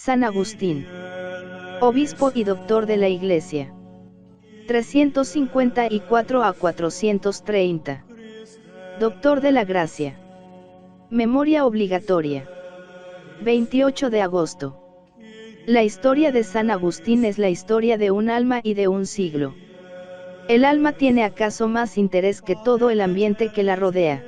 San Agustín, obispo y doctor de la Iglesia. 354 a 430. Doctor de la Gracia. Memoria obligatoria. 28 de agosto. La historia de San Agustín es la historia de un alma y de un siglo. El alma tiene acaso más interés que todo el ambiente que la rodea.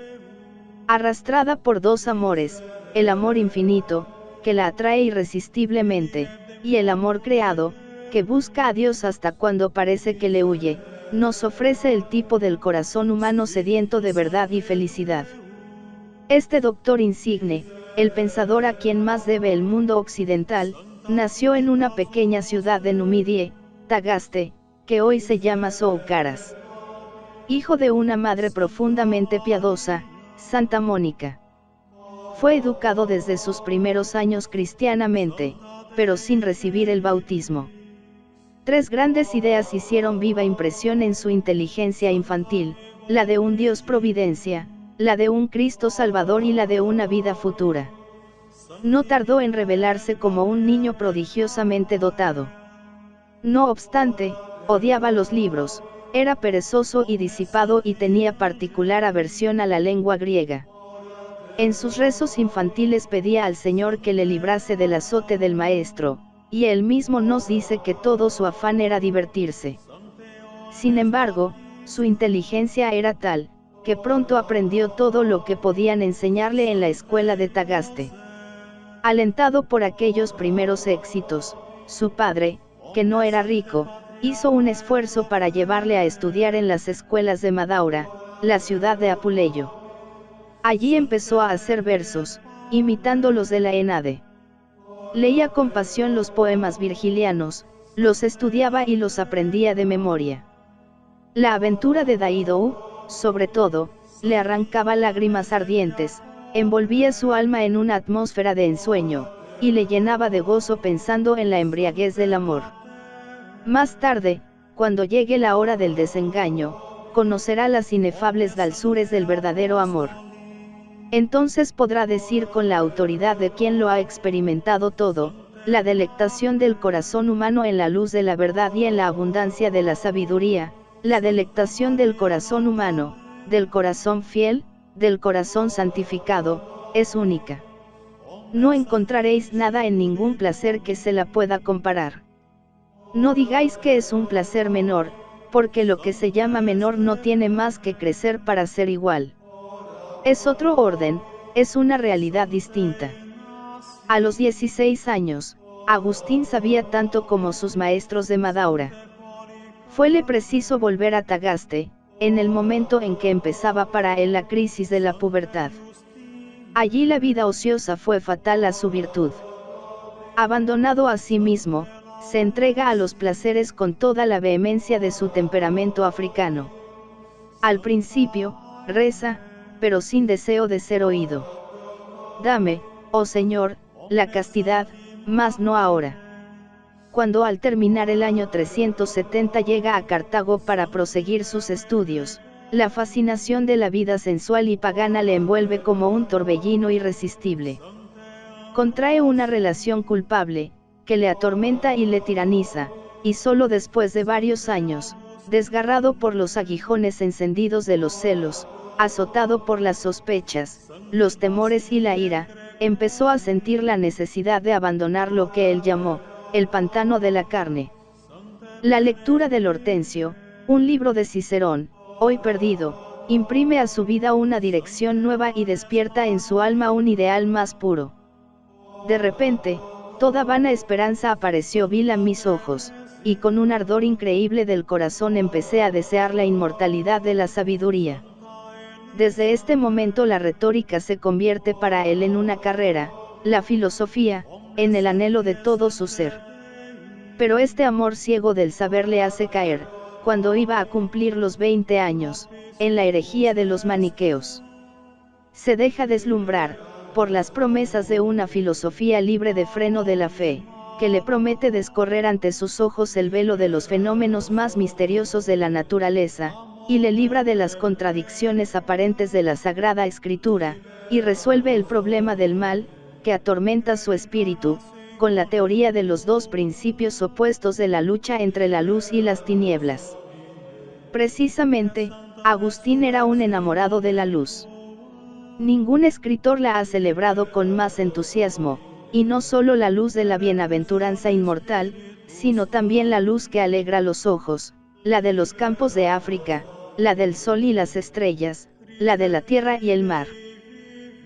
Arrastrada por dos amores, el amor infinito, que la atrae irresistiblemente, y el amor creado, que busca a Dios hasta cuando parece que le huye, nos ofrece el tipo del corazón humano sediento de verdad y felicidad. Este doctor insigne, el pensador a quien más debe el mundo occidental, nació en una pequeña ciudad de Numidie, Tagaste, que hoy se llama Soucaras. Hijo de una madre profundamente piadosa, Santa Mónica. Fue educado desde sus primeros años cristianamente, pero sin recibir el bautismo. Tres grandes ideas hicieron viva impresión en su inteligencia infantil, la de un Dios providencia, la de un Cristo Salvador y la de una vida futura. No tardó en revelarse como un niño prodigiosamente dotado. No obstante, odiaba los libros, era perezoso y disipado y tenía particular aversión a la lengua griega. En sus rezos infantiles pedía al Señor que le librase del azote del maestro, y él mismo nos dice que todo su afán era divertirse. Sin embargo, su inteligencia era tal, que pronto aprendió todo lo que podían enseñarle en la escuela de Tagaste. Alentado por aquellos primeros éxitos, su padre, que no era rico, hizo un esfuerzo para llevarle a estudiar en las escuelas de Madaura, la ciudad de Apuleyo. Allí empezó a hacer versos, imitando los de la Enade. Leía con pasión los poemas virgilianos, los estudiaba y los aprendía de memoria. La aventura de Daidou, sobre todo, le arrancaba lágrimas ardientes, envolvía su alma en una atmósfera de ensueño, y le llenaba de gozo pensando en la embriaguez del amor. Más tarde, cuando llegue la hora del desengaño, conocerá las inefables dulzuras del verdadero amor. Entonces podrá decir con la autoridad de quien lo ha experimentado todo, la delectación del corazón humano en la luz de la verdad y en la abundancia de la sabiduría, la delectación del corazón humano, del corazón fiel, del corazón santificado, es única. No encontraréis nada en ningún placer que se la pueda comparar. No digáis que es un placer menor, porque lo que se llama menor no tiene más que crecer para ser igual. Es otro orden, es una realidad distinta. A los 16 años, Agustín sabía tanto como sus maestros de Madaura. Fuele preciso volver a Tagaste, en el momento en que empezaba para él la crisis de la pubertad. Allí la vida ociosa fue fatal a su virtud. Abandonado a sí mismo, se entrega a los placeres con toda la vehemencia de su temperamento africano. Al principio, reza, pero sin deseo de ser oído. Dame, oh Señor, la castidad, mas no ahora. Cuando al terminar el año 370 llega a Cartago para proseguir sus estudios, la fascinación de la vida sensual y pagana le envuelve como un torbellino irresistible. Contrae una relación culpable, que le atormenta y le tiraniza, y solo después de varios años, desgarrado por los aguijones encendidos de los celos, azotado por las sospechas, los temores y la ira, empezó a sentir la necesidad de abandonar lo que él llamó, el pantano de la carne. La lectura del Hortensio, un libro de Cicerón, hoy perdido, imprime a su vida una dirección nueva y despierta en su alma un ideal más puro. De repente, toda vana esperanza apareció vil a mis ojos, y con un ardor increíble del corazón empecé a desear la inmortalidad de la sabiduría. Desde este momento la retórica se convierte para él en una carrera, la filosofía, en el anhelo de todo su ser. Pero este amor ciego del saber le hace caer, cuando iba a cumplir los 20 años, en la herejía de los maniqueos. Se deja deslumbrar, por las promesas de una filosofía libre de freno de la fe, que le promete descorrer ante sus ojos el velo de los fenómenos más misteriosos de la naturaleza, y le libra de las contradicciones aparentes de la Sagrada Escritura, y resuelve el problema del mal, que atormenta su espíritu, con la teoría de los dos principios opuestos de la lucha entre la luz y las tinieblas. Precisamente, Agustín era un enamorado de la luz. Ningún escritor la ha celebrado con más entusiasmo, y no solo la luz de la bienaventuranza inmortal, sino también la luz que alegra los ojos, la de los campos de África, la del sol y las estrellas, la de la tierra y el mar.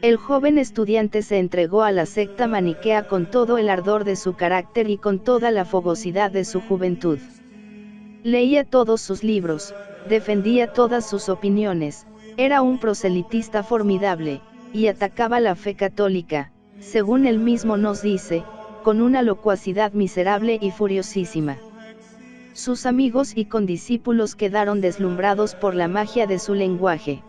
El joven estudiante se entregó a la secta maniquea con todo el ardor de su carácter y con toda la fogosidad de su juventud. Leía todos sus libros, defendía todas sus opiniones, era un proselitista formidable, y atacaba la fe católica, según él mismo nos dice, con una locuacidad miserable y furiosísima. Sus amigos y condiscípulos quedaron deslumbrados por la magia de su lenguaje.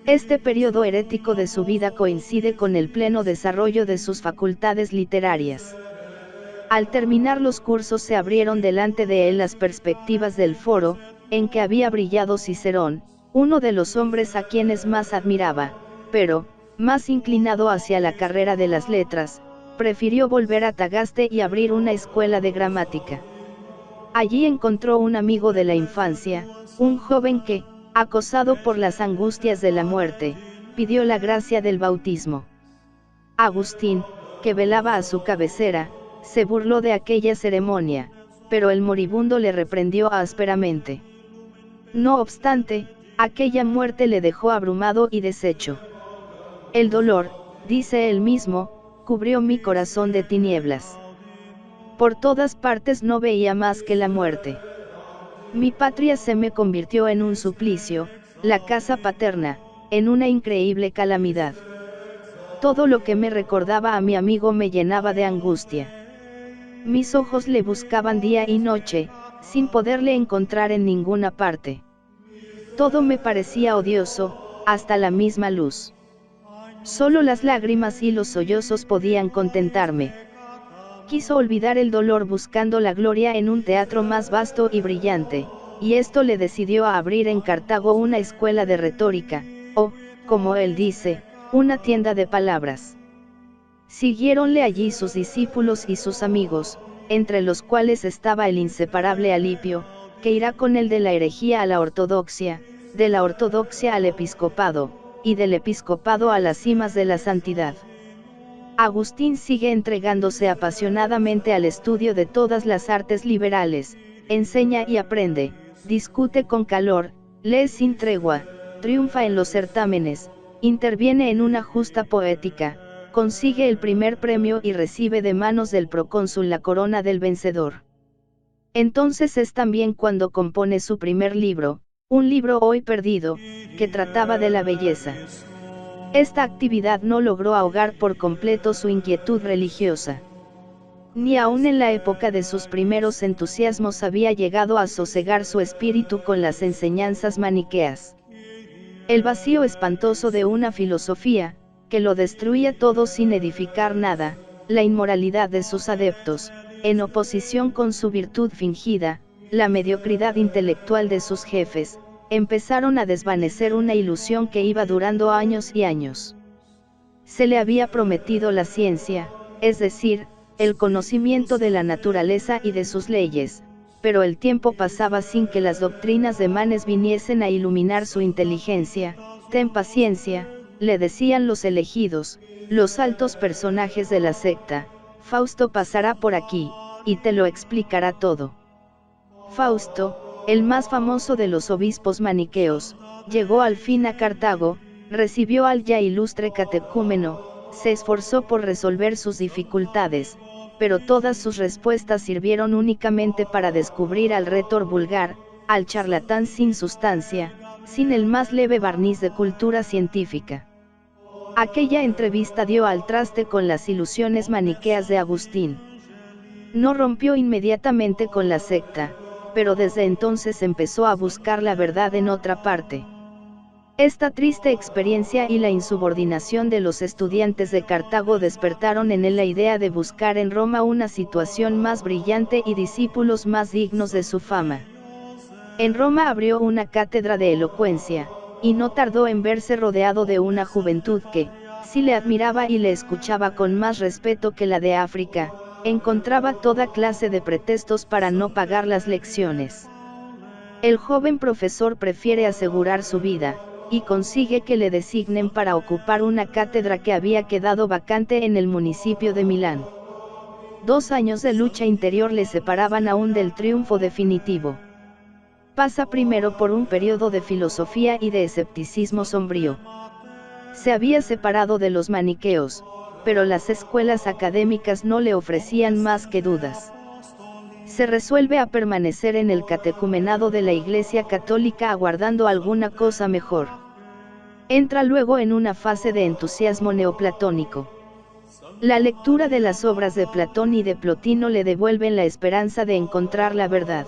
Este periodo herético de su vida coincide con el pleno desarrollo de sus facultades literarias. Al terminar los cursos se abrieron delante de él las perspectivas del foro, en que había brillado Cicerón, uno de los hombres a quienes más admiraba, pero, más inclinado hacia la carrera de las letras, prefirió volver a Tagaste y abrir una escuela de gramática. Allí encontró un amigo de la infancia, un joven que, acosado por las angustias de la muerte, pidió la gracia del bautismo. Agustín, que velaba a su cabecera, se burló de aquella ceremonia, pero el moribundo le reprendió ásperamente. No obstante, aquella muerte le dejó abrumado y deshecho. El dolor, dice él mismo, cubrió mi corazón de tinieblas. Por todas partes no veía más que la muerte. Mi patria se me convirtió en un suplicio, la casa paterna, en una increíble calamidad. Todo lo que me recordaba a mi amigo me llenaba de angustia. Mis ojos le buscaban día y noche, sin poderle encontrar en ninguna parte. Todo me parecía odioso, hasta la misma luz. Solo las lágrimas y los sollozos podían contentarme. Quiso olvidar el dolor buscando la gloria en un teatro más vasto y brillante, y esto le decidió a abrir en Cartago una escuela de retórica, o, como él dice, una tienda de palabras. Siguiéronle allí sus discípulos y sus amigos, entre los cuales estaba el inseparable Alipio, que irá con él de la herejía a la ortodoxia, de la ortodoxia al episcopado, y del episcopado a las cimas de la santidad. Agustín sigue entregándose apasionadamente al estudio de todas las artes liberales, enseña y aprende, discute con calor, lee sin tregua, triunfa en los certámenes, interviene en una justa poética, consigue el primer premio y recibe de manos del procónsul la corona del vencedor. Entonces es también cuando compone su primer libro, un libro hoy perdido, que trataba de la belleza. Esta actividad no logró ahogar por completo su inquietud religiosa. Ni aun en la época de sus primeros entusiasmos había llegado a sosegar su espíritu con las enseñanzas maniqueas. El vacío espantoso de una filosofía, que lo destruía todo sin edificar nada, la inmoralidad de sus adeptos, en oposición con su virtud fingida, la mediocridad intelectual de sus jefes, empezaron a desvanecer una ilusión que iba durando años y años. Se le había prometido la ciencia, es decir, el conocimiento de la naturaleza y de sus leyes, pero el tiempo pasaba sin que las doctrinas de Manes viniesen a iluminar su inteligencia. Ten paciencia, le decían los elegidos, los altos personajes de la secta, Fausto pasará por aquí, y te lo explicará todo. Fausto, el más famoso de los obispos maniqueos, llegó al fin a Cartago, recibió al ya ilustre catecúmeno, se esforzó por resolver sus dificultades, pero todas sus respuestas sirvieron únicamente para descubrir al rétor vulgar, al charlatán sin sustancia, sin el más leve barniz de cultura científica. Aquella entrevista dio al traste con las ilusiones maniqueas de Agustín. No rompió inmediatamente con la secta, pero desde entonces empezó a buscar la verdad en otra parte. Esta triste experiencia y la insubordinación de los estudiantes de Cartago despertaron en él la idea de buscar en Roma una situación más brillante y discípulos más dignos de su fama. En Roma abrió una cátedra de elocuencia, y no tardó en verse rodeado de una juventud que, si le admiraba y le escuchaba con más respeto que la de África, encontraba toda clase de pretextos para no pagar las lecciones. El joven profesor prefiere asegurar su vida, y consigue que le designen para ocupar una cátedra que había quedado vacante en el municipio de Milán. 2 años de lucha interior le separaban aún del triunfo definitivo. Pasa primero por un periodo de filosofía y de escepticismo sombrío. Se había separado de los maniqueos, pero las escuelas académicas no le ofrecían más que dudas. Se resuelve a permanecer en el catecumenado de la Iglesia Católica aguardando alguna cosa mejor. Entra luego en una fase de entusiasmo neoplatónico. La lectura de las obras de Platón y de Plotino le devuelven la esperanza de encontrar la verdad.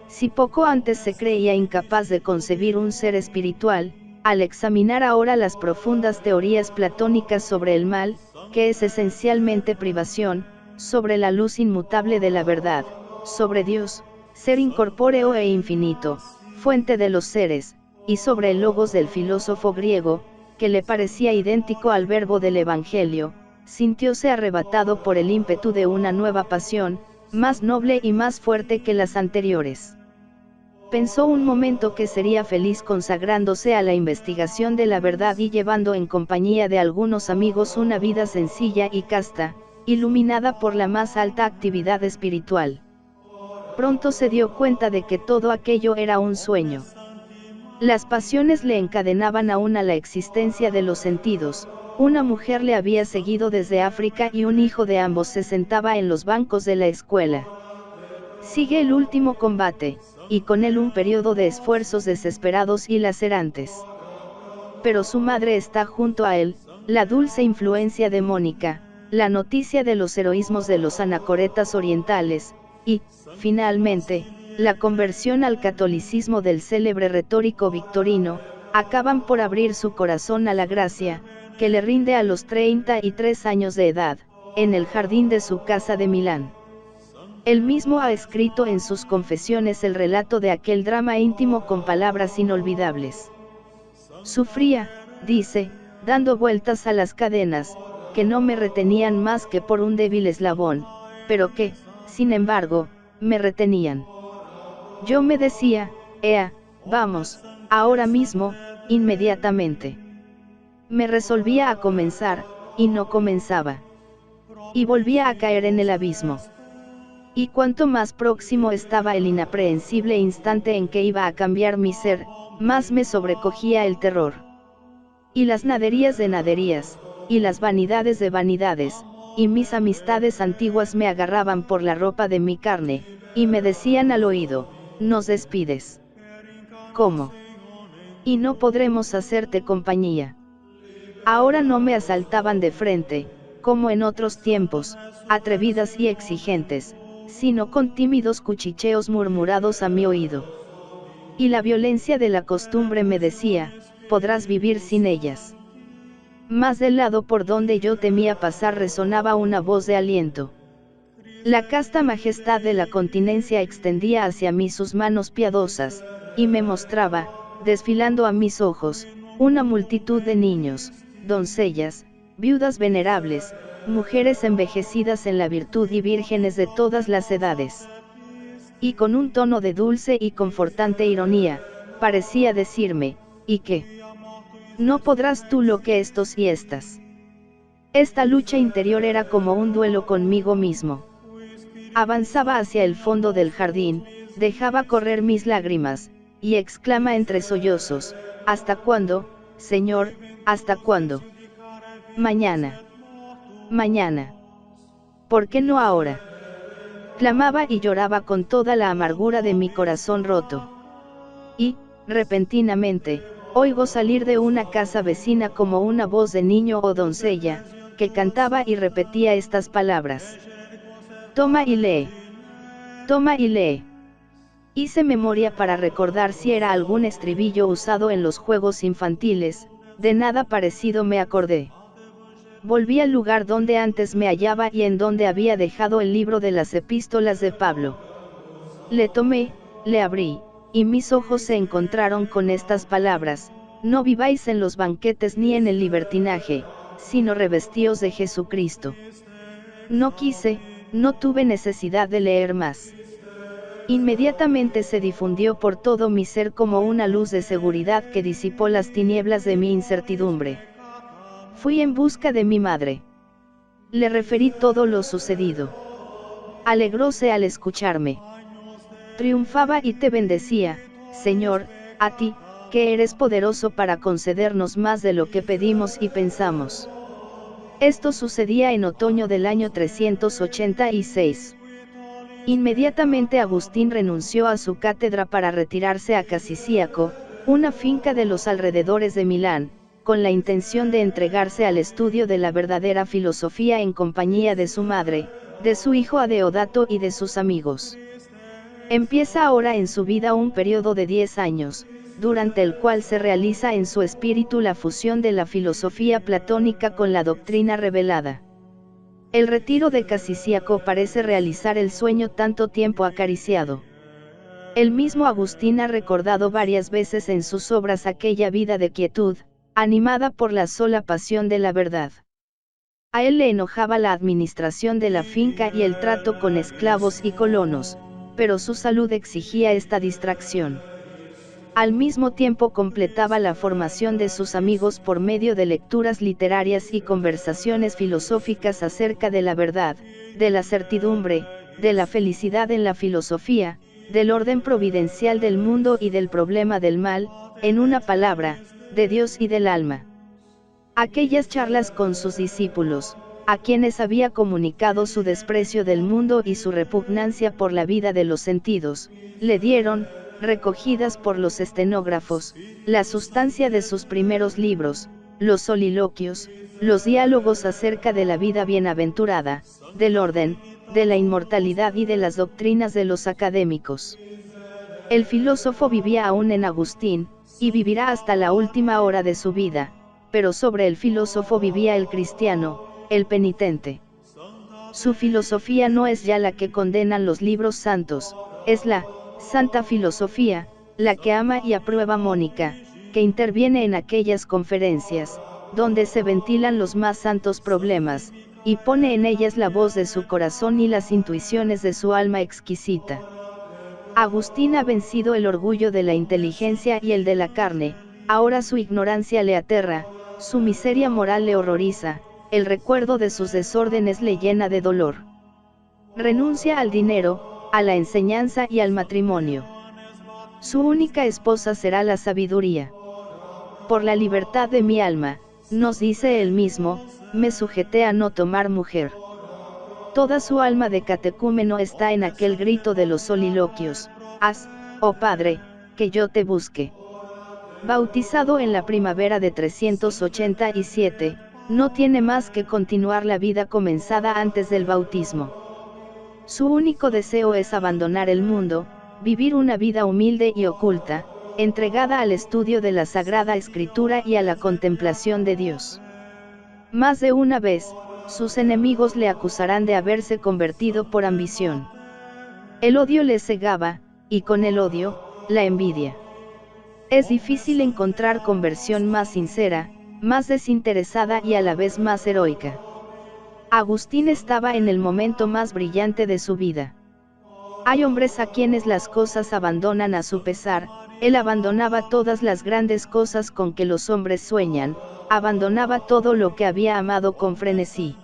Si poco antes se creía incapaz de concebir un ser espiritual, al examinar ahora las profundas teorías platónicas sobre el mal, que es esencialmente privación, sobre la luz inmutable de la verdad, sobre Dios, ser incorpóreo e infinito, fuente de los seres, y sobre el logos del filósofo griego, que le parecía idéntico al verbo del Evangelio, sintióse arrebatado por el ímpetu de una nueva pasión, más noble y más fuerte que las anteriores. Pensó un momento que sería feliz consagrándose a la investigación de la verdad y llevando en compañía de algunos amigos una vida sencilla y casta, iluminada por la más alta actividad espiritual. Pronto se dio cuenta de que todo aquello era un sueño. Las pasiones le encadenaban aún a la existencia de los sentidos, una mujer le había seguido desde África y un hijo de ambos se sentaba en los bancos de la escuela. Sigue el último combate, y con él un periodo de esfuerzos desesperados y lacerantes. Pero su madre está junto a él, la dulce influencia de Mónica, la noticia de los heroísmos de los anacoretas orientales, y, finalmente, la conversión al catolicismo del célebre retórico Victorino, acaban por abrir su corazón a la gracia, que le rinde a los 33 años de edad, en el jardín de su casa de Milán. Él mismo ha escrito en sus confesiones el relato de aquel drama íntimo con palabras inolvidables. Sufría, dice, dando vueltas a las cadenas, que no me retenían más que por un débil eslabón, pero que, sin embargo, me retenían. Yo me decía, vamos, ahora mismo, inmediatamente. Me resolvía a comenzar, y no comenzaba. Y volvía a caer en el abismo. Y cuanto más próximo estaba el inaprehensible instante en que iba a cambiar mi ser, más me sobrecogía el terror. Y las naderías de naderías, y las vanidades de vanidades, y mis amistades antiguas me agarraban por la ropa de mi carne, y me decían al oído, nos despides. ¿Cómo? Y no podremos hacerte compañía. Ahora no me asaltaban de frente, como en otros tiempos, atrevidas y exigentes, sino con tímidos cuchicheos murmurados a mi oído. Y la violencia de la costumbre me decía, podrás vivir sin ellas. Más del lado por donde yo temía pasar resonaba una voz de aliento. La casta majestad de la continencia extendía hacia mí sus manos piadosas, y me mostraba, desfilando a mis ojos, una multitud de niños, doncellas, viudas venerables, mujeres envejecidas en la virtud y vírgenes de todas las edades. Y con un tono de dulce y confortante ironía, parecía decirme, ¿y qué? ¿No podrás tú lo que estos y estas? Esta lucha interior era como un duelo conmigo mismo. Avanzaba hacia el fondo del jardín, dejaba correr mis lágrimas, y exclama entre sollozos, ¿hasta cuándo, Señor, hasta cuándo? Mañana. Mañana. ¿Por qué no ahora? Clamaba y lloraba con toda la amargura de mi corazón roto. Y, repentinamente, oigo salir de una casa vecina como una voz de niño o doncella, que cantaba y repetía estas palabras. Toma y lee. Toma y lee. Hice memoria para recordar si era algún estribillo usado en los juegos infantiles, de nada parecido me acordé. Volví al lugar donde antes me hallaba y en donde había dejado el libro de las epístolas de Pablo. Le tomé, le abrí, y mis ojos se encontraron con estas palabras, no viváis en los banquetes ni en el libertinaje, sino revestíos de Jesucristo. No quise, No tuve necesidad de leer más. Inmediatamente se difundió por todo mi ser como una luz de seguridad que disipó las tinieblas de mi incertidumbre. Fui en busca de mi madre. Le referí todo lo sucedido. Alegróse al escucharme. Triunfaba y te bendecía, Señor, a ti, que eres poderoso para concedernos más de lo que pedimos y pensamos. Esto sucedía en otoño del año 386. Inmediatamente Agustín renunció a su cátedra para retirarse a Casiciaco, una finca de los alrededores de Milán, con la intención de entregarse al estudio de la verdadera filosofía en compañía de su madre, de su hijo Adeodato y de sus amigos. Empieza ahora en su vida un periodo de 10 años, durante el cual se realiza en su espíritu la fusión de la filosofía platónica con la doctrina revelada. El retiro de Casiciaco parece realizar el sueño tanto tiempo acariciado. El mismo Agustín ha recordado varias veces en sus obras aquella vida de quietud, animada por la sola pasión de la verdad. A él le enojaba la administración de la finca y el trato con esclavos y colonos, pero su salud exigía esta distracción. Al mismo tiempo completaba la formación de sus amigos por medio de lecturas literarias y conversaciones filosóficas acerca de la verdad, de la certidumbre, de la felicidad en la filosofía, del orden providencial del mundo y del problema del mal, en una palabra, de Dios y del alma. Aquellas charlas con sus discípulos, a quienes había comunicado su desprecio del mundo y su repugnancia por la vida de los sentidos, le dieron, recogidas por los estenógrafos, la sustancia de sus primeros libros, los soliloquios, los diálogos acerca de la vida bienaventurada, del orden, de la inmortalidad y de las doctrinas de los académicos. El filósofo vivía aún en Agustín, y vivirá hasta la última hora de su vida, pero sobre el filósofo vivía el cristiano, el penitente. Su filosofía no es ya la que condenan los libros santos, es la Santa Filosofía, la que ama y aprueba Mónica, que interviene en aquellas conferencias, donde se ventilan los más santos problemas, y pone en ellas la voz de su corazón y las intuiciones de su alma exquisita. Agustín ha vencido el orgullo de la inteligencia y el de la carne, ahora su ignorancia le aterra, su miseria moral le horroriza, el recuerdo de sus desórdenes le llena de dolor. Renuncia al dinero, a la enseñanza y al matrimonio. Su única esposa será la sabiduría. Por la libertad de mi alma, nos dice él mismo, me sujeté a no tomar mujer. Toda su alma de catecúmeno está en aquel grito de los soliloquios, haz, oh Padre, que yo te busque. Bautizado en la primavera de 387, no tiene más que continuar la vida comenzada antes del bautismo. Su único deseo es abandonar el mundo, vivir una vida humilde y oculta, entregada al estudio de la Sagrada Escritura y a la contemplación de Dios. Más de una vez, sus enemigos le acusarán de haberse convertido por ambición. El odio le cegaba, y con el odio, la envidia. Es difícil encontrar conversión más sincera, más desinteresada y a la vez más heroica. Agustín estaba en el momento más brillante de su vida. Hay hombres a quienes las cosas abandonan a su pesar, él abandonaba todas las grandes cosas con que los hombres sueñan, abandonaba todo lo que había amado con frenesí.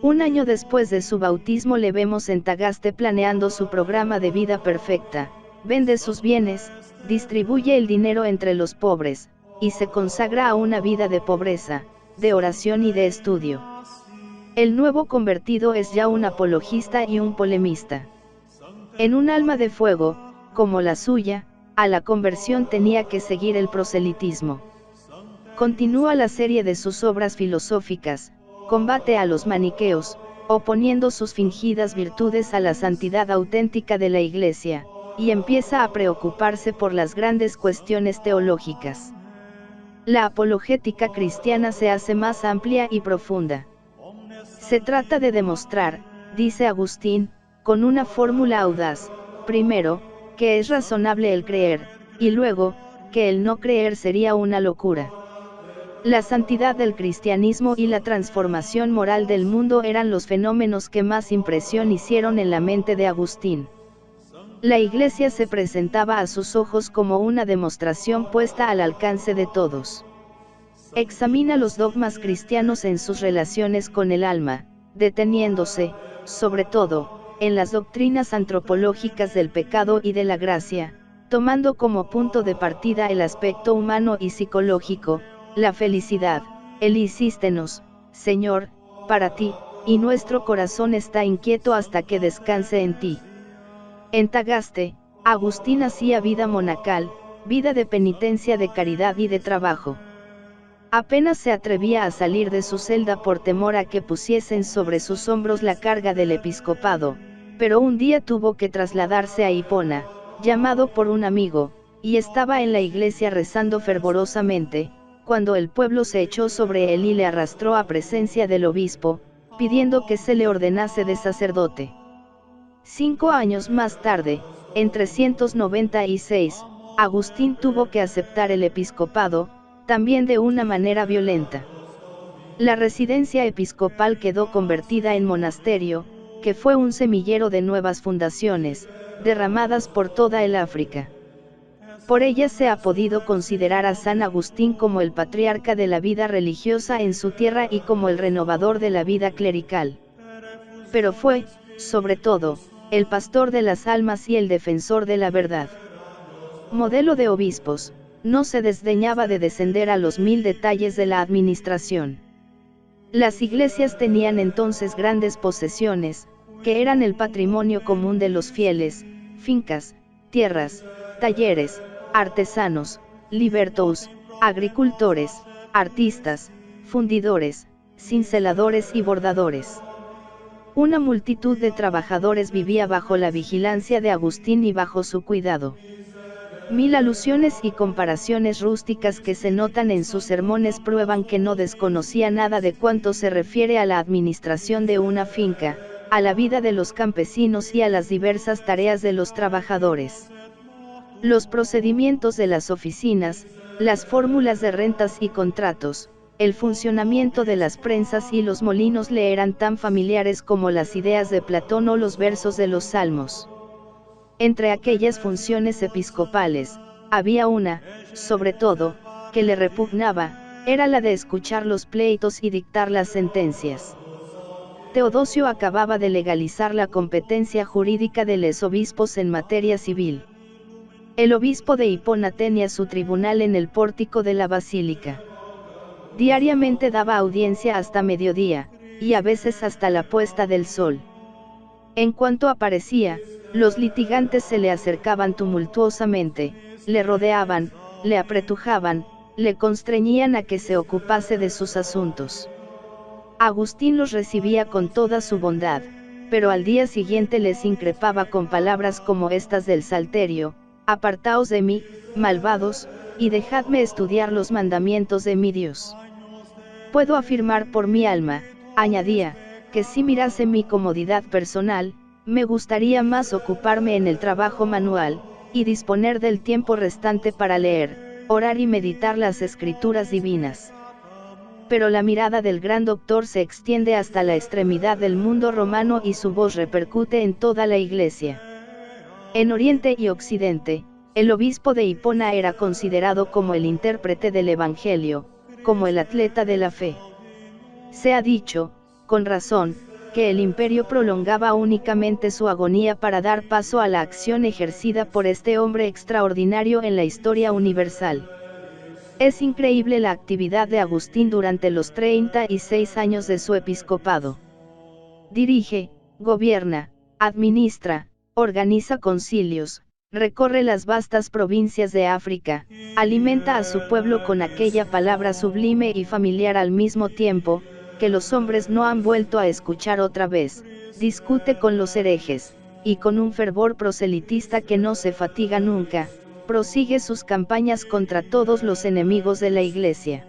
Un año después de su bautismo le vemos en Tagaste planeando su programa de vida perfecta, vende sus bienes, distribuye el dinero entre los pobres, y se consagra a una vida de pobreza, de oración y de estudio. El nuevo convertido es ya un apologista y un polemista. En un alma de fuego, como la suya, a la conversión tenía que seguir el proselitismo. Continúa la serie de sus obras filosóficas, combate a los maniqueos, oponiendo sus fingidas virtudes a la santidad auténtica de la Iglesia, y empieza a preocuparse por las grandes cuestiones teológicas. La apologética cristiana se hace más amplia y profunda. Se trata de demostrar, dice Agustín, con una fórmula audaz, primero, que es razonable el creer, y luego, que el no creer sería una locura. La santidad del cristianismo y la transformación moral del mundo eran los fenómenos que más impresión hicieron en la mente de Agustín. La Iglesia se presentaba a sus ojos como una demostración puesta al alcance de todos. Examina los dogmas cristianos en sus relaciones con el alma, deteniéndose, sobre todo, en las doctrinas antropológicas del pecado y de la gracia, tomando como punto de partida el aspecto humano y psicológico, la felicidad. Él insístenos, Señor, para ti, y nuestro corazón está inquieto hasta que descanse en ti. En Tagaste, Agustín hacía vida monacal, vida de penitencia, de caridad y de trabajo. Apenas se atrevía a salir de su celda por temor a que pusiesen sobre sus hombros la carga del episcopado, pero un día tuvo que trasladarse a Hipona, llamado por un amigo, y estaba en la iglesia rezando fervorosamente, cuando el pueblo se echó sobre él y le arrastró a presencia del obispo, pidiendo que se le ordenase de sacerdote. 5 años más tarde, en 396, Agustín tuvo que aceptar el episcopado, también de una manera violenta. La residencia episcopal quedó convertida en monasterio, que fue un semillero de nuevas fundaciones, derramadas por toda el África. Por ella se ha podido considerar a San Agustín como el patriarca de la vida religiosa en su tierra y como el renovador de la vida clerical. Pero fue, sobre todo, el pastor de las almas y el defensor de la verdad. Modelo de obispos, no se desdeñaba de descender a los 1000 detalles de la administración. Las iglesias tenían entonces grandes posesiones, que eran el patrimonio común de los fieles: fincas, tierras, talleres, artesanos, libertos, agricultores, artistas, fundidores, cinceladores y bordadores. Una multitud de trabajadores vivía bajo la vigilancia de Agustín y bajo su cuidado. 1000 alusiones y comparaciones rústicas que se notan en sus sermones prueban que no desconocía nada de cuanto se refiere a la administración de una finca, a la vida de los campesinos y a las diversas tareas de los trabajadores. Los procedimientos de las oficinas, las fórmulas de rentas y contratos, el funcionamiento de las prensas y los molinos le eran tan familiares como las ideas de Platón o los versos de los Salmos. Entre aquellas funciones episcopales, había una, sobre todo, que le repugnaba, era la de escuchar los pleitos y dictar las sentencias. Teodosio acababa de legalizar la competencia jurídica de los obispos en materia civil. El obispo de Hipona tenía su tribunal en el pórtico de la basílica. Diariamente daba audiencia hasta mediodía, y a veces hasta la puesta del sol. En cuanto aparecía, los litigantes se le acercaban tumultuosamente, le rodeaban, le apretujaban, le constreñían a que se ocupase de sus asuntos. Agustín los recibía con toda su bondad, pero al día siguiente les increpaba con palabras como estas del Salterio: apartaos de mí, malvados, y dejadme estudiar los mandamientos de mi Dios. Puedo afirmar por mi alma, añadía, que si mirase mi comodidad personal, me gustaría más ocuparme en el trabajo manual, y disponer del tiempo restante para leer, orar y meditar las escrituras divinas. Pero la mirada del gran doctor se extiende hasta la extremidad del mundo romano y su voz repercute en toda la Iglesia. En Oriente y Occidente, el obispo de Hipona era considerado como el intérprete del Evangelio, como el atleta de la fe. Se ha dicho, con razón, que el imperio prolongaba únicamente su agonía para dar paso a la acción ejercida por este hombre extraordinario en la historia universal. Es increíble la actividad de Agustín durante los 36 años de su episcopado. Dirige, gobierna, administra, organiza concilios, recorre las vastas provincias de África, alimenta a su pueblo con aquella palabra sublime y familiar al mismo tiempo, que los hombres no han vuelto a escuchar otra vez, discute con los herejes, y con un fervor proselitista que no se fatiga nunca, prosigue sus campañas contra todos los enemigos de la Iglesia.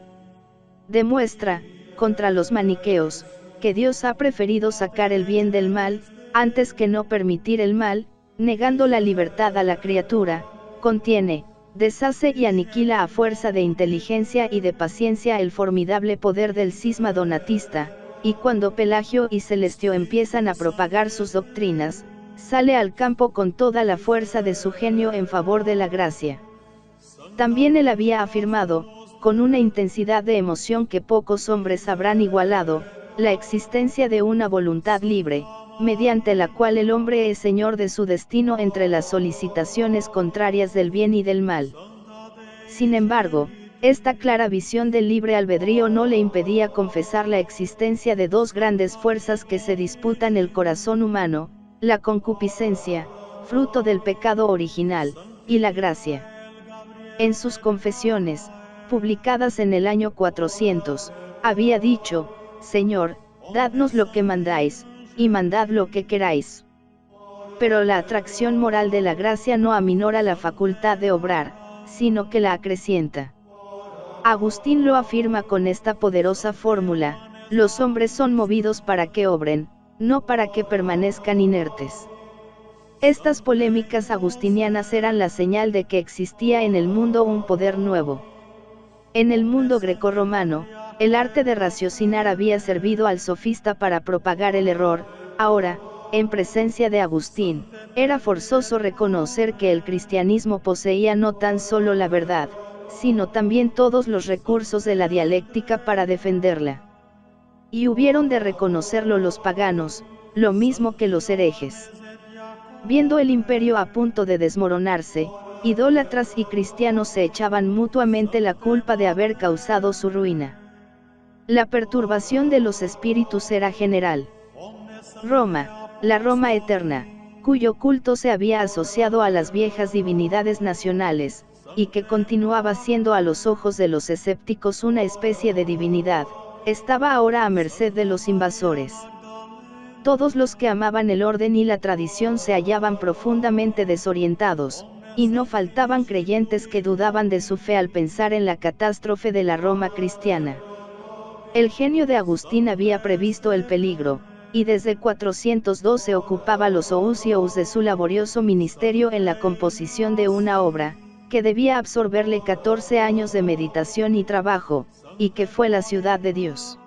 Demuestra, contra los maniqueos, que Dios ha preferido sacar el bien del mal, antes que no permitir el mal, negando la libertad a la criatura. Contiene, deshace y aniquila a fuerza de inteligencia y de paciencia el formidable poder del cisma donatista, y cuando Pelagio y Celestio empiezan a propagar sus doctrinas, sale al campo con toda la fuerza de su genio en favor de la gracia. También él había afirmado, con una intensidad de emoción que pocos hombres habrán igualado, la existencia de una voluntad libre, mediante la cual el hombre es señor de su destino entre las solicitaciones contrarias del bien y del mal. Sin embargo, esta clara visión del libre albedrío no le impedía confesar la existencia de dos grandes fuerzas que se disputan el corazón humano, la concupiscencia, fruto del pecado original, y la gracia. En sus confesiones, publicadas en el año 400, había dicho: Señor, dadnos lo que mandáis, y mandad lo que queráis. Pero la atracción moral de la gracia no aminora la facultad de obrar, sino que la acrecienta. Agustín lo afirma con esta poderosa fórmula: los hombres son movidos para que obren, no para que permanezcan inertes. Estas polémicas agustinianas eran la señal de que existía en el mundo un poder nuevo. En el mundo grecorromano, el arte de raciocinar había servido al sofista para propagar el error. Ahora, en presencia de Agustín, era forzoso reconocer que el cristianismo poseía no tan solo la verdad, sino también todos los recursos de la dialéctica para defenderla. Y hubieron de reconocerlo los paganos, lo mismo que los herejes. Viendo el imperio a punto de desmoronarse, idólatras y cristianos se echaban mutuamente la culpa de haber causado su ruina. La perturbación de los espíritus era general. Roma, la Roma eterna, cuyo culto se había asociado a las viejas divinidades nacionales, y que continuaba siendo a los ojos de los escépticos una especie de divinidad, estaba ahora a merced de los invasores. Todos los que amaban el orden y la tradición se hallaban profundamente desorientados, y no faltaban creyentes que dudaban de su fe al pensar en la catástrofe de la Roma cristiana. El genio de Agustín había previsto el peligro, y desde 412 ocupaba los ousios de su laborioso ministerio en la composición de una obra, que debía absorberle 14 años de meditación y trabajo, y que fue la Ciudad de Dios.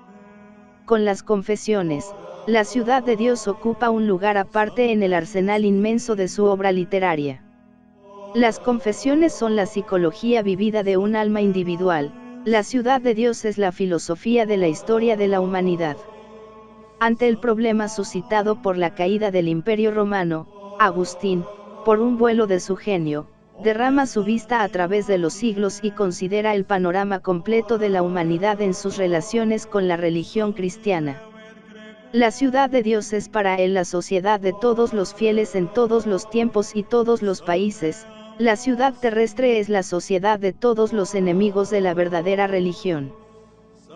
Con las Confesiones, la Ciudad de Dios ocupa un lugar aparte en el arsenal inmenso de su obra literaria. Las Confesiones son la psicología vivida de un alma individual, la Ciudad de Dios es la filosofía de la historia de la humanidad. Ante el problema suscitado por la caída del Imperio Romano, Agustín, por un vuelo de su genio, derrama su vista a través de los siglos y considera el panorama completo de la humanidad en sus relaciones con la religión cristiana. La Ciudad de Dios es para él la sociedad de todos los fieles en todos los tiempos y todos los países. La ciudad terrestre es la sociedad de todos los enemigos de la verdadera religión.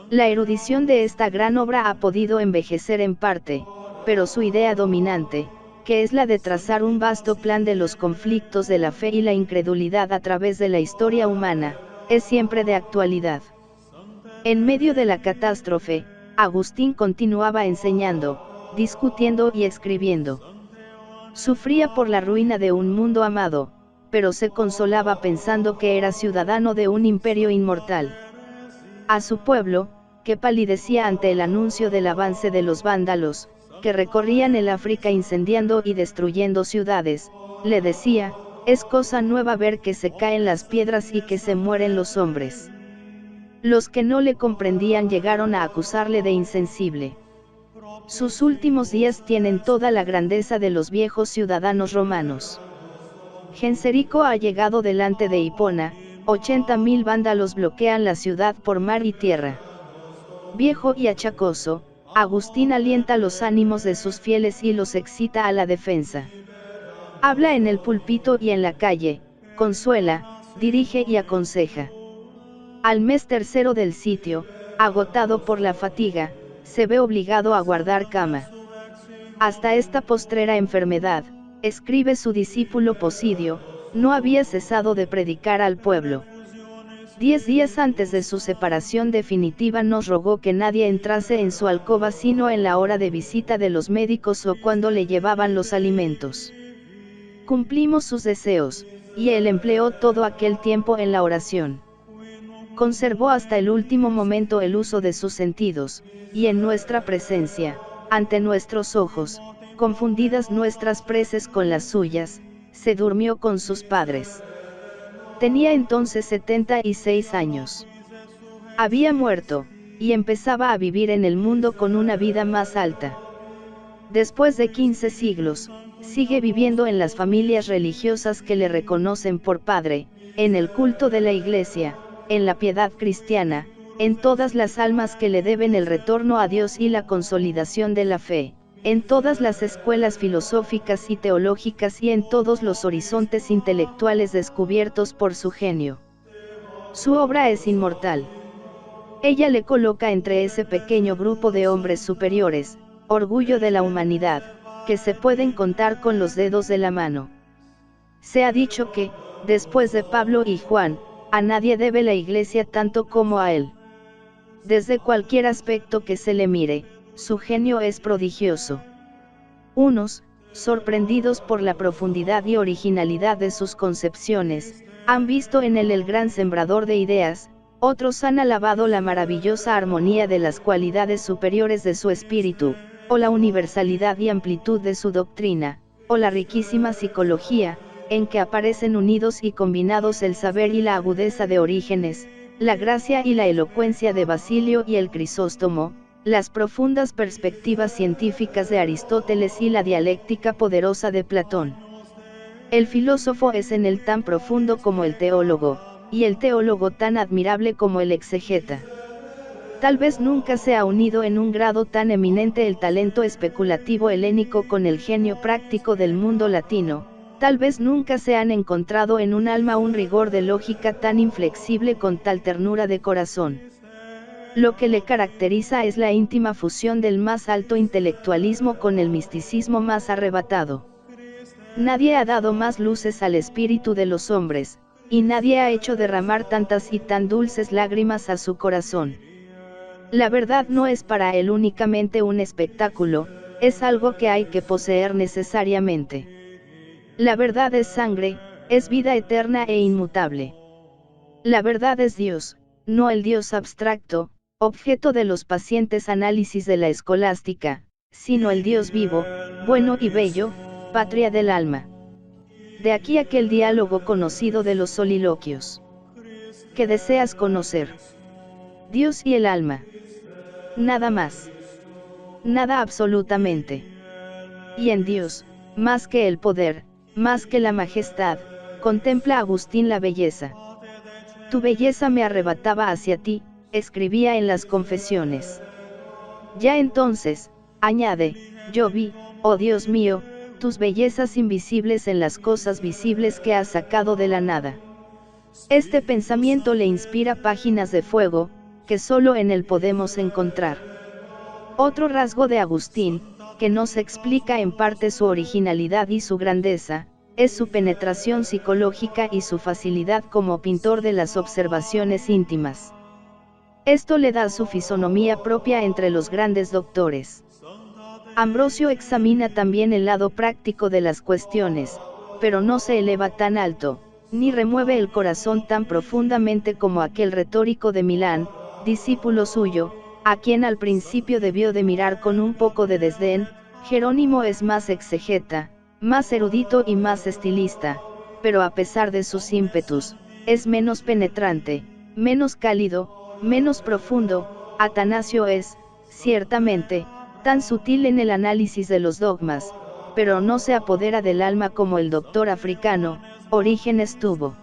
La erudición de esta gran obra ha podido envejecer en parte, pero su idea dominante, que es la de trazar un vasto plan de los conflictos de la fe y la incredulidad a través de la historia humana, es siempre de actualidad. En medio de la catástrofe, Agustín continuaba enseñando, discutiendo y escribiendo. Sufría por la ruina de un mundo amado, pero se consolaba pensando que era ciudadano de un imperio inmortal. A su pueblo, que palidecía ante el anuncio del avance de los vándalos, que recorrían el África incendiando y destruyendo ciudades, le decía: es cosa nueva ver que se caen las piedras y que se mueren los hombres. Los que no le comprendían llegaron a acusarle de insensible. Sus últimos días tienen toda la grandeza de los viejos ciudadanos romanos. Genserico ha llegado delante de Hipona, 80.000 vándalos bloquean la ciudad por mar y tierra. Viejo y achacoso, Agustín alienta los ánimos de sus fieles y los excita a la defensa. Habla en el púlpito y en la calle, consuela, dirige y aconseja. Al mes tercero del sitio, agotado por la fatiga, se ve obligado a guardar cama. Hasta esta postrera enfermedad, escribe su discípulo Posidio, no había cesado de predicar al pueblo. 10 días antes de su separación definitiva nos rogó que nadie entrase en su alcoba sino en la hora de visita de los médicos o cuando le llevaban los alimentos. Cumplimos sus deseos, y él empleó todo aquel tiempo en la oración. Conservó hasta el último momento el uso de sus sentidos, y en nuestra presencia, ante nuestros ojos, confundidas nuestras preces con las suyas, se durmió con sus padres. Tenía entonces 76 años. Había muerto, y empezaba a vivir en el mundo con una vida más alta. Después de 15 siglos, sigue viviendo en las familias religiosas que le reconocen por padre, en el culto de la Iglesia, en la piedad cristiana, en todas las almas que le deben el retorno a Dios y la consolidación de la fe, en todas las escuelas filosóficas y teológicas y en todos los horizontes intelectuales descubiertos por su genio. Su obra es inmortal. Ella le coloca entre ese pequeño grupo de hombres superiores, orgullo de la humanidad, que se pueden contar con los dedos de la mano. Se ha dicho que, después de Pablo y Juan, a nadie debe la Iglesia tanto como a él. Desde cualquier aspecto que se le mire, su genio es prodigioso. Unos, sorprendidos por la profundidad y originalidad de sus concepciones, han visto en él el gran sembrador de ideas, otros han alabado la maravillosa armonía de las cualidades superiores de su espíritu, o la universalidad y amplitud de su doctrina, o la riquísima psicología, en que aparecen unidos y combinados el saber y la agudeza de Orígenes, la gracia y la elocuencia de Basilio y el Crisóstomo, las profundas perspectivas científicas de Aristóteles y la dialéctica poderosa de Platón. El filósofo es en él tan profundo como el teólogo, y el teólogo tan admirable como el exegeta. Tal vez nunca se ha unido en un grado tan eminente el talento especulativo helénico con el genio práctico del mundo latino, tal vez nunca se han encontrado en un alma un rigor de lógica tan inflexible con tal ternura de corazón. Lo que le caracteriza es la íntima fusión del más alto intelectualismo con el misticismo más arrebatado. Nadie ha dado más luces al espíritu de los hombres, y nadie ha hecho derramar tantas y tan dulces lágrimas a su corazón. La verdad no es para él únicamente un espectáculo, es algo que hay que poseer necesariamente. La verdad es sangre, es vida eterna e inmutable. La verdad es Dios, no el Dios abstracto, objeto de los pacientes análisis de la escolástica, sino el Dios vivo, bueno y bello, patria del alma. De aquí aquel diálogo conocido de los soliloquios. ¿Qué deseas conocer? Dios y el alma. Nada más. Nada absolutamente. Y en Dios, más que el poder, más que la majestad, contempla Agustín la belleza. Tu belleza me arrebataba hacia ti, escribía en las Confesiones. Ya entonces, añade, yo vi, oh Dios mío, tus bellezas invisibles en las cosas visibles que has sacado de la nada. Este pensamiento le inspira páginas de fuego, que solo en él podemos encontrar. Otro rasgo de Agustín, que nos explica en parte su originalidad y su grandeza, es su penetración psicológica y su facilidad como pintor de las observaciones íntimas. Esto le da su fisonomía propia entre los grandes doctores. Ambrosio examina también el lado práctico de las cuestiones, pero no se eleva tan alto, ni remueve el corazón tan profundamente como aquel retórico de Milán, discípulo suyo, a quien al principio debió de mirar con un poco de desdén. Jerónimo es más exegeta, más erudito y más estilista, pero a pesar de sus ímpetus, es menos penetrante, menos cálido, menos profundo. Atanasio es, ciertamente, tan sutil en el análisis de los dogmas, pero no se apodera del alma como el doctor africano, Orígenes tuvo.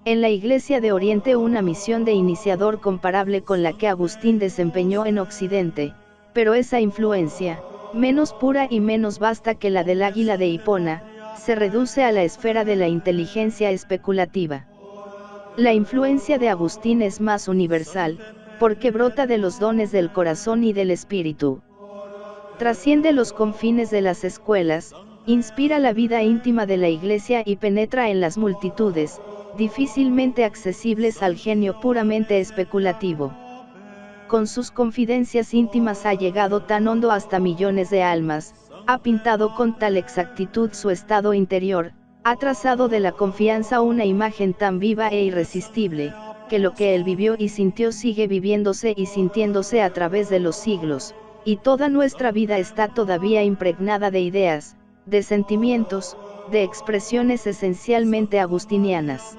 En la Iglesia de Oriente una misión de iniciador comparable con la que Agustín desempeñó en Occidente, pero esa influencia, menos pura y menos vasta que la del águila de Hipona, se reduce a la esfera de la inteligencia especulativa. La influencia de Agustín es más universal, porque brota de los dones del corazón y del espíritu. Trasciende los confines de las escuelas, inspira la vida íntima de la Iglesia y penetra en las multitudes, difícilmente accesibles al genio puramente especulativo. Con sus confidencias íntimas ha llegado tan hondo hasta millones de almas, ha pintado con tal exactitud su estado interior, Ha trazado de la confianza una imagen tan viva e irresistible, que lo que él vivió y sintió sigue viviéndose y sintiéndose a través de los siglos, y toda nuestra vida está todavía impregnada de ideas, de sentimientos, de expresiones esencialmente agustinianas.